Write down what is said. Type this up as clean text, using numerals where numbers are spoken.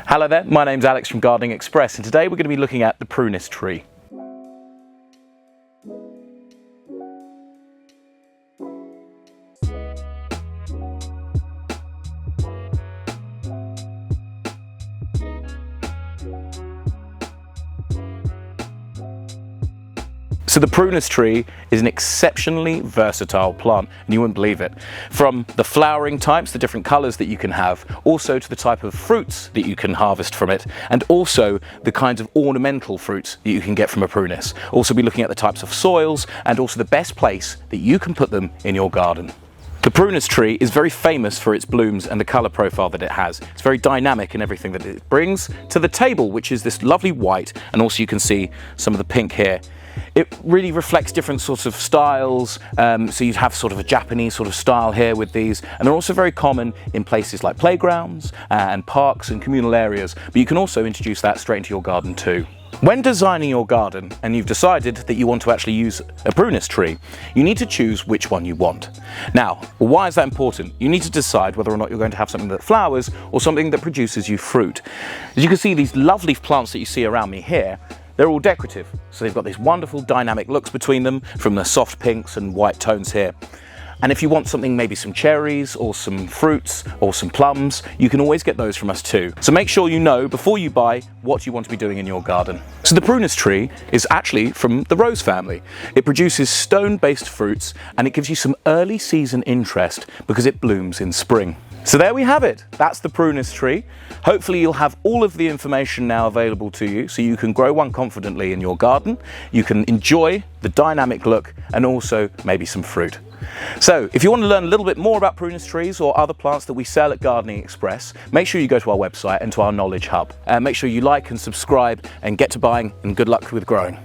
Hello there, my name's Alex from Gardening Express, and today we're going to be looking at the Prunus tree. So the Prunus tree is an exceptionally versatile plant, and you wouldn't believe it. From the flowering types, the different colours that you can have, also to the type of fruits that you can harvest from it, and also the kinds of ornamental fruits that you can get from a prunus. Also be looking at the types of soils, and also the best place that you can put them in your garden. The Prunus tree is very famous for its blooms and the colour profile that it has. It's very dynamic in everything that it brings to the table, which is this lovely white, and also you can see some of the pink here. It really reflects different sorts of styles, so you'd have sort of a Japanese sort of style here with these, and they're also very common in places like playgrounds and parks and communal areas, but you can also introduce that straight into your garden too. When designing your garden and you've decided that you want to actually use a Prunus tree, you need to choose which one you want. Now, why is that important? You need to decide whether or not you're going to have something that flowers or something that produces you fruit. As you can see, these lovely plants that you see around me here, they're all decorative, so they've got these wonderful dynamic looks between them, from the soft pinks and white tones here. And if you want something, maybe some cherries or some fruits or some plums, you can always get those from us too. So make sure you know before you buy what you want to be doing in your garden. So the Prunus tree is actually from the rose family. It produces stone-based fruits, and it gives you some early season interest because it blooms in spring. So there we have it. That's the Prunus tree. Hopefully you'll have all of the information now available to you so you can grow one confidently in your garden. You can enjoy the dynamic look and also maybe some fruit. So if you want to learn a little bit more about Prunus trees or other plants that we sell at Gardening Express, make sure you go to our website and to our knowledge hub. Make sure you like and subscribe and get to buying, and good luck with growing.